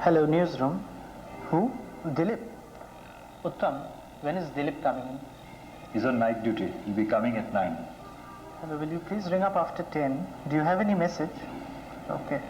Hello, newsroom. Who? Dilip. Uttam, when is Dilip coming in? He's on night duty. He'll be coming at 9. Hello, will you please ring up after 10? Do you have any message? Okay.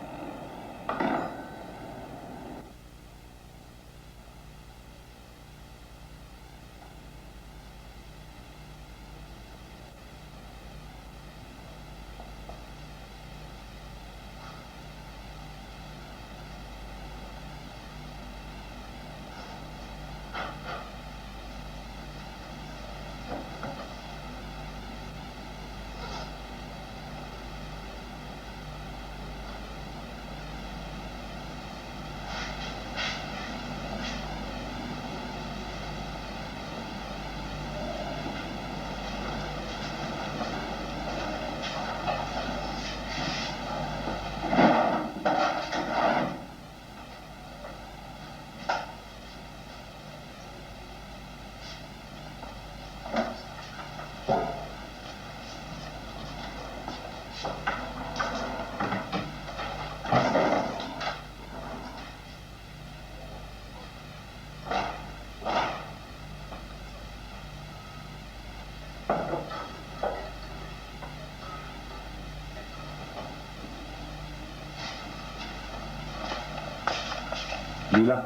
लीला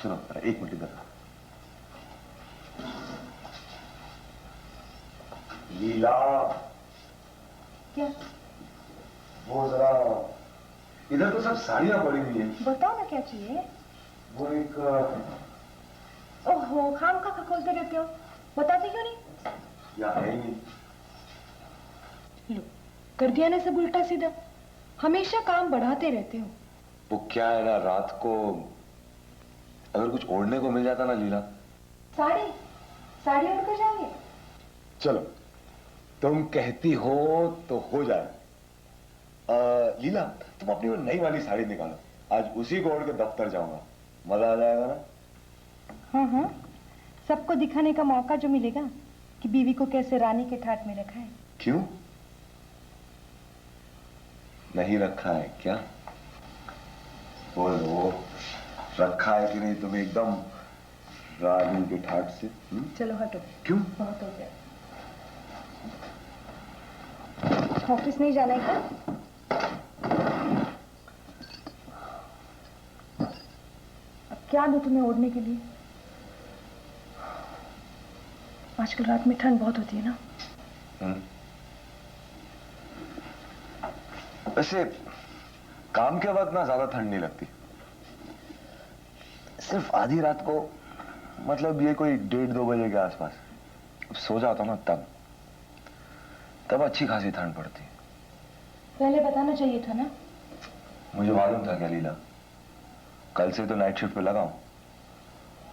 सुनो, एक minute इधर। लीला, क्या? वो जरा इधर तो सब साड़ियां पड़ी हुई हैं। बताओ ना क्या चाहिए। वो एक ओहो, खाम खा खोलते रहते हो, बताते क्यों नहीं? या है ही नहीं। लो, कर दिया ना सब उल्टा सीधा। हमेशा काम बढ़ाते रहते हो। वो क्या है ना, रात को अगर कुछ ओढ़ने को मिल जाता ना लीला। साड़ी साड़ी ओढ़ कर जाओगे? चलो, तुम कहती हो तो हो जाए। लीला, तुम अपनी वो नई वाली साड़ी निकालो, आज उसी को ओढ़ के दफ्तर जाऊंगा, मजा आ जाएगा ना। हाँ हाँ, सबको दिखाने का मौका जो मिलेगा कि बीवी को कैसे रानी के ठाट में रखा है। क्यों नहीं रखा है क्या? बोलो, रखा है कि नहीं तुम एकदम रानी के ठाट से? चलो हटो। क्यों? बहुत हो गया। ऑफिस नहीं जाना है क्या? अब क्या दूं तुम्हें ओढ़ने के लिए? आजकल रात में ठंड बहुत होती है ना। वैसे काम के वक्त ना ज्यादा ठंड नहीं लगती, सिर्फ आधी रात को, मतलब ये कोई 1:30-2 बजे के आसपास सो जाता ना, तब अच्छी खासी ठंड पड़ती। पहले बताना चाहिए था ना। मुझे मालूम था क्या लीला, कल से तो नाइट शिफ्ट पे लगा हूं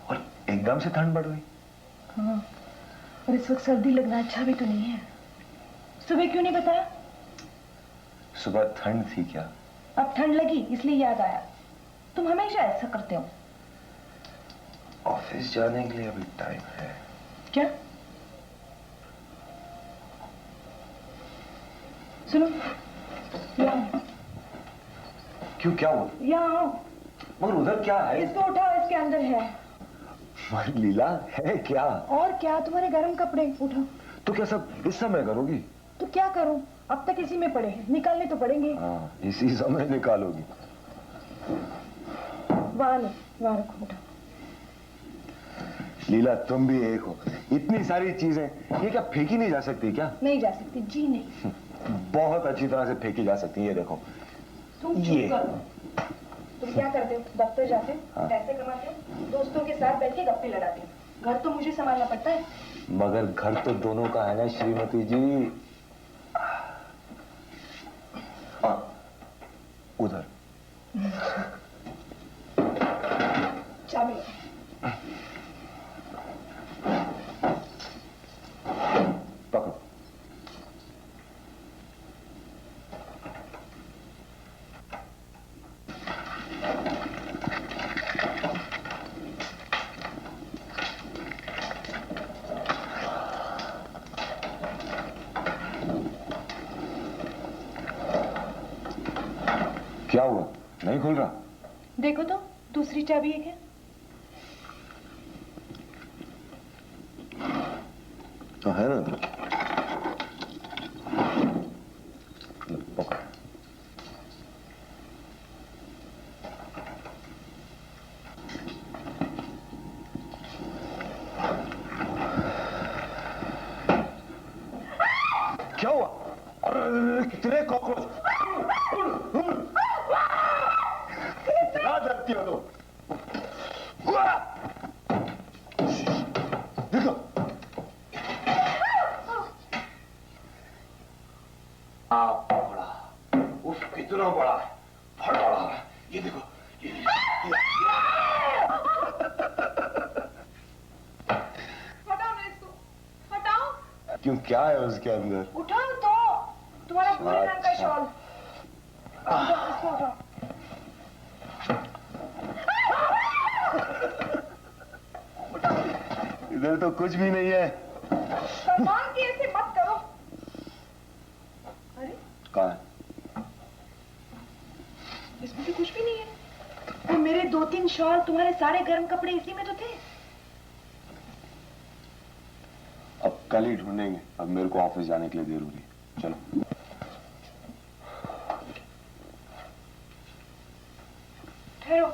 और एकदम से ठंड बढ़ गई। हाँ, और इस वक्त सर्दी लगना अच्छा भी तो नहीं है। सुबह क्यों नहीं बताया? सुबह ठंड थी क्या? अब ठंड लगी इसलिए याद आया। तुम हमेशा ऐसा करते हो। ऑफिस जाने के लिए अभी टाइम है। क्या? सुनो, यहाँ क्यों, क्या हुआ? यहाँ आओ। मगर उधर क्या है? इसको उठाओ, इसके अंदर है। मगर लीला, है क्या? और क्या, तुम्हारे गर्म कपड़े। उठाओ। तो क्या सब इस समय करोगी? तो क्या करूं, अब तक इसी में पड़े हैं, निकालने तो पड़ेंगे। हाँ, इसी समय निकालोगी। वहां नहीं, वहां रखो, उठाओ। लीला, तुम भी एक हो, इतनी सारी चीजें ये क्या फेंकी नहीं जा सकती क्या? नहीं जा सकती जी, नहीं। बहुत अच्छी तरह से फेंकी जा सकती है, ये देखो। तुम चुप करो। तुम क्या करते हो? दफ्तर जाते हो, हाँ। पैसे कमाते हो, दोस्तों के साथ बैठ के गप्पे लड़ाते हो। घर तो मुझे संभालना पड़ता है। मगर घर तो दोनों का है ना श्रीमती जी। उधर चाबी। पकड़ो। क्या हुआ, नहीं खुल रहा? देखो तो, दूसरी चाबी है क्या? तो है ना। पकड़। क्या हुआ? अरे कितने कॉकरोच! इतना डरती हो तुम? देखो, आप बड़ा, उफ कितना बड़ा है, बड़ा बड़ा है। ये देखो, ये हटाओ ना इसको, हटाओ। क्यों, क्या है उसके अंदर? उठाओ तो, तुम्हारा भूरे रंग का शॉल। उठाओ, इसको उठाओ। इधर तो कुछ भी नहीं है। सलमान की ऐसे मत करो। अरे कहाँ है? इसमें तो कुछ भी नहीं है। वो मेरे 2-3 शॉल, तुम्हारे सारे गर्म कपड़े इसी में तो थे। अब कल ही ढूंढेंगे, अब मेरे को ऑफिस जाने के लिए देर हो रही है। चलो। ठहरो।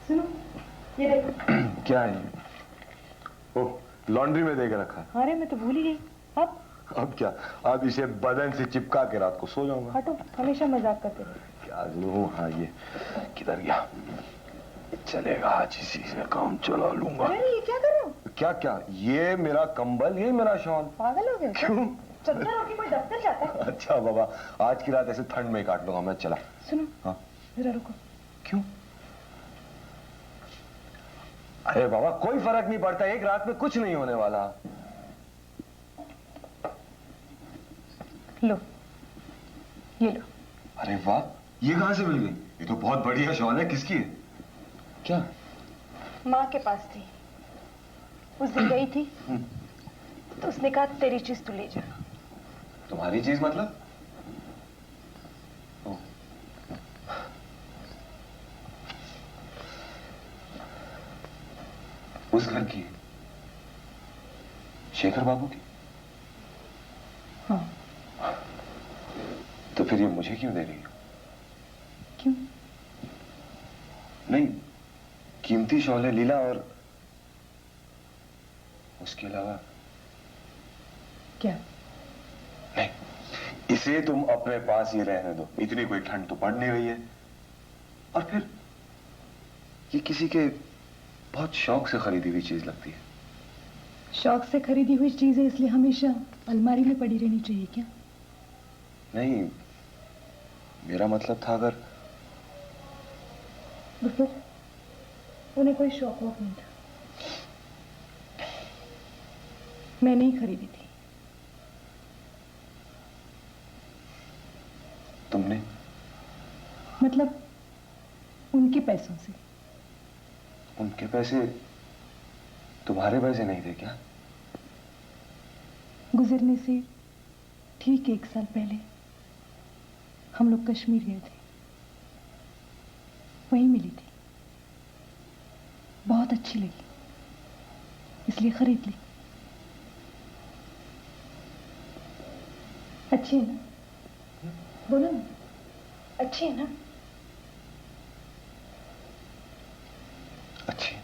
सुनो, ये देखो। क्या है ये? ओह, लॉन्ड्री में दे के रखा है। अरे मैं तो भूल ही गई। अब क्या? अब इसे बदन से चिपका के रात को सो जाऊंगा। हटो, हमेशा मजाक करते रहो। क्या जुनून! हाँ, ये किधर गया? चलेगा, आज इसी से काम चला लूंगा। अरे ये क्या कर रहे हो? क्या क्या? ये मेरा कंबल, ये मेरा शॉल। पागल हो गए? क्यों? चद्दर होके कोई दफ्तर जाता है? अच्छा बाबा, आज की रात ऐसे ठंड में ही काट लूंगा मैं। चला। सुनो, हाँ? जरा रुको। क्यों? अरे बाबा, कोई फर्क नहीं पड़ता, एक रात में कुछ नहीं होने वाला। लो, ये लो। अरे वाह, ये कहां से मिल गई? ये तो बहुत बढ़िया शॉल है। किसकी है? क्या? माँ के पास थी, उस दिन गई थी तो उसने कहा तेरी चीज तू ले जा। तुम्हारी चीज मतलब? ओ। उस घर की? शेखर बाबू की? हाँ। तो फिर ये मुझे क्यों दे रही हो? क्यों? नहीं, कीमती शॉल है लीला, और उसके अलावा क्या? नहीं, इसे तुम अपने पास ही रहने दो। इतनी कोई ठंड तो पड़ नहीं रही है। और फिर ये किसी के बहुत शौक से खरीदी हुई चीज लगती है। शौक से खरीदी हुई चीजें इसलिए हमेशा अलमारी में पड़ी रहनी चाहिए क्या? नहीं, मेरा मतलब था अगर तो फिर उन्हें कोई शौक वौक नहीं था। मैंने ही खरीदी थी। तुमने? मतलब उनके पैसों से। उनके पैसे तुम्हारे पैसे नहीं थे क्या? गुजरने से ठीक 1 साल पहले हम लोग कश्मीर गए थे, वहीं मिली थी। बहुत अच्छी लगी, इसलिए खरीद ली। अच्छी है ना? बोलो ना, अच्छी है ना? अच्छी।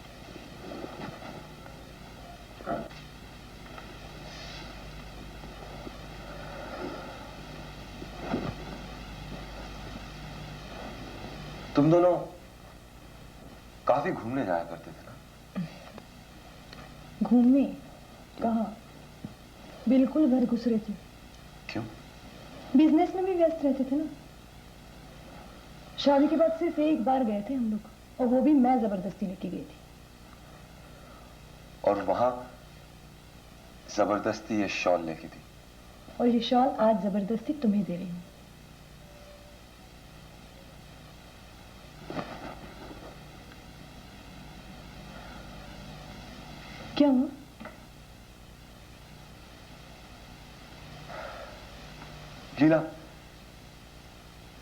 तुम दोनों काफी घूमने जाया करते थे ना? घूमने? कहाँ? बिल्कुल घर घुस रहे थे। क्यों? बिजनेस में भी व्यस्त रहते थे ना। शादी के बाद सिर्फ 1 बार गए थे हम लोग, और वो भी मैं जबरदस्ती लेके गई थी। और वहां जबरदस्ती ये शॉल लेके थी? और ये शॉल आज जबरदस्ती तुम्हें दे रही हूँ। क्या हुआ? लीला,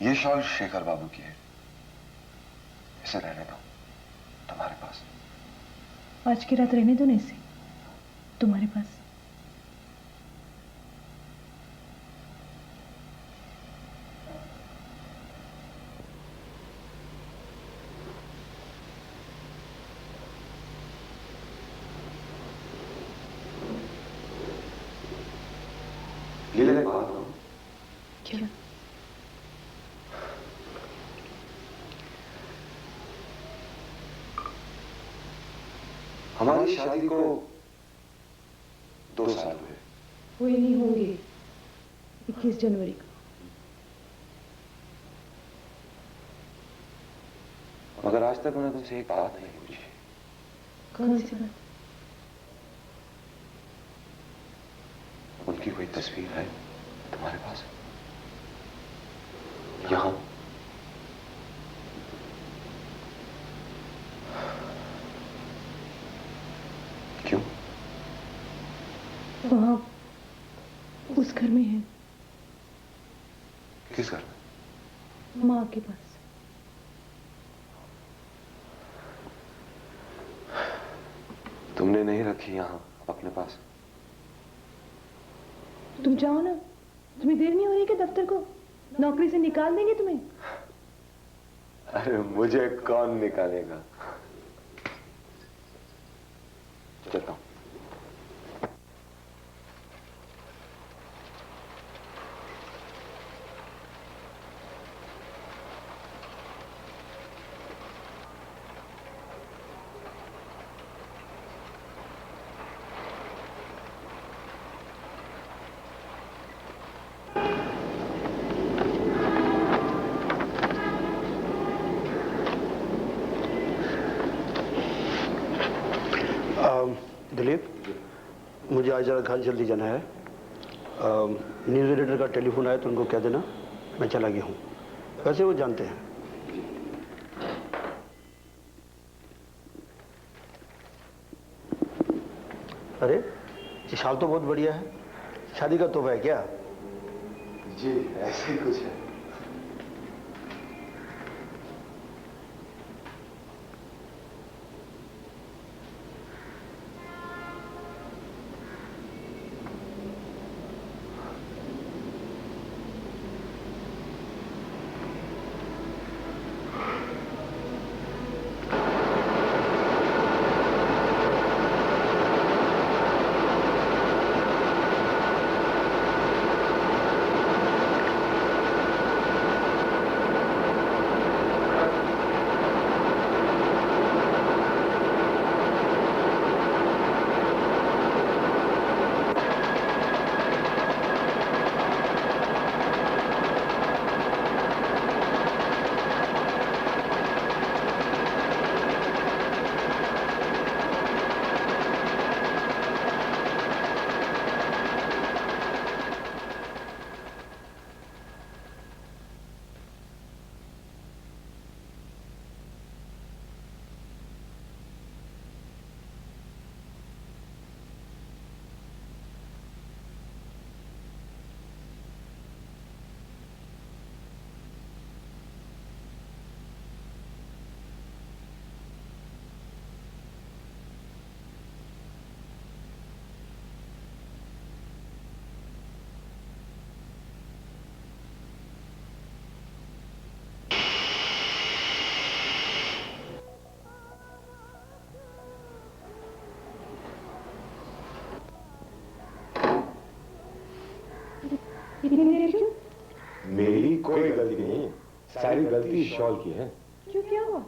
ये शॉल शेखर बाबू की है, इसे रहने दो तुम्हारे पास। आज की रात रहने दो ना इसे तुम्हारे पास। लीला, एक बात कहूं? क्या? हमारी शादी को 2 साल हुए। हुए नहीं होंगे 21 जनवरी को। मगर आज तक उन्होंने तुमसे एक बात नहीं पूछी। कौन सी बात? उनकी कोई तस्वीर है तुम्हारे पास? यहां? क्यों? वहां उस घर में है। किस घर में? माँ के पास। तुमने नहीं रखी यहां अपने पास? तुम जाओ ना, तुम्हें देर नहीं हो रही क्या दफ्तर को? नौकरी से निकाल देंगे तुम्हें। अरे मुझे कौन निकालेगा? चलता हूं। दिलीप, मुझे आज जरा घर जल्दी जाना है। न्यूज़ एडिटर का टेलीफोन आया तो उनको कह देना मैं चला गया हूँ। वैसे वो जानते हैं। अरे ये शाल तो बहुत बढ़िया है। शादी का तोहफा है क्या? जी, ऐसे ही कुछ है। इतनी देर क्यों? मेरी कोई गलती नहीं, सारी गलती शॉल की है। क्यों, क्या हुआ?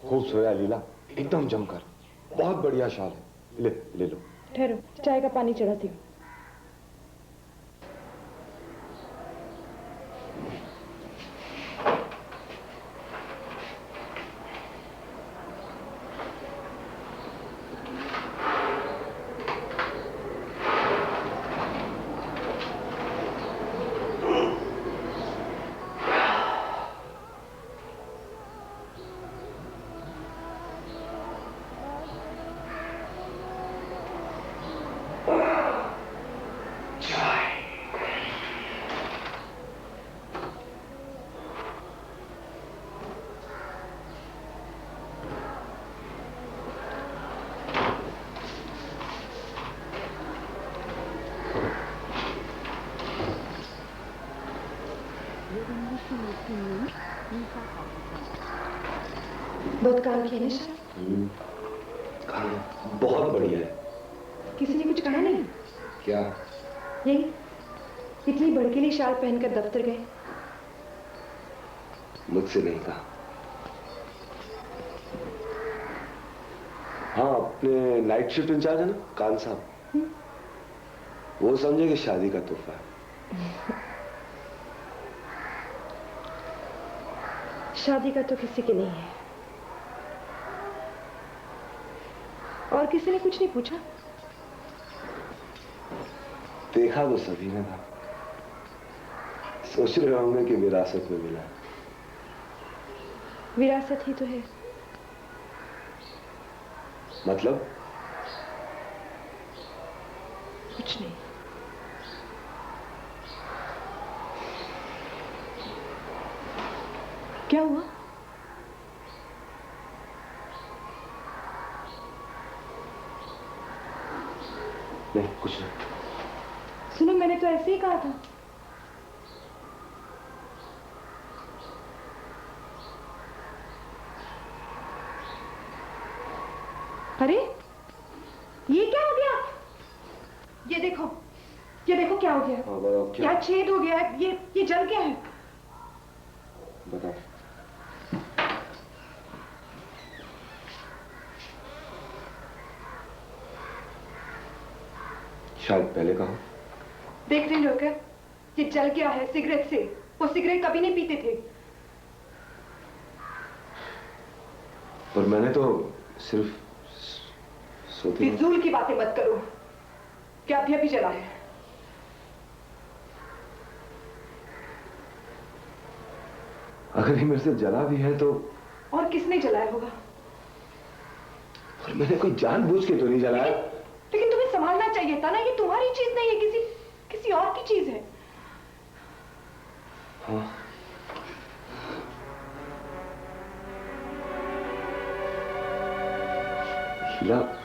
खूब सोया लीला, एकदम जमकर। बहुत बढ़िया शॉल है, ले लो। ठहरो, चाय का पानी चढ़ाती हूँ। बहुत काम किया निशा। काम बहुत बढ़िया है। किसी ने कुछ कहा नहीं? क्या? यही इतनी भड़कीली शाल पहनकर दफ्तर गए। मुझसे नहीं कहा। हाँ, अपने नाइट शिफ्ट इंचार्ज है ना कान साहब, वो समझे कि शादी का तोहफा है। शादी का तो किसी के नहीं है। और किसी ने कुछ नहीं पूछा? देखा तो सभी ने था। सोच रहे होंगे कि विरासत में मिला। विरासत ही तो है। मतलब? कुछ नहीं। क्या हुआ? नहीं, कुछ नहीं। सुनो, मैंने तो ऐसे ही कहा था। अरे ये क्या हो गया? ये देखो क्या हो गया। हाँ, बताओ क्या? क्या छेद हो गया है? ये जल गया है। बताओ। शायद पहले कहा। देख रहे हो क्या? ये जल गया है सिगरेट से। वो सिगरेट कभी नहीं पीते थे। पर मैंने तो सिर्फ सोते वक्त- फिजूल की बातें मत करो। क्या अभी जला है? अगर ये मेरे से जला भी है तो। और किसने जलाया होगा? पर मैंने कोई जानबूझ के तो नहीं जलाया। लेकिन तुम्हें संभालना चाहिए था ना। ये तुम्हारी चीज नहीं है, किसी और की चीज है। हाँ। शीला,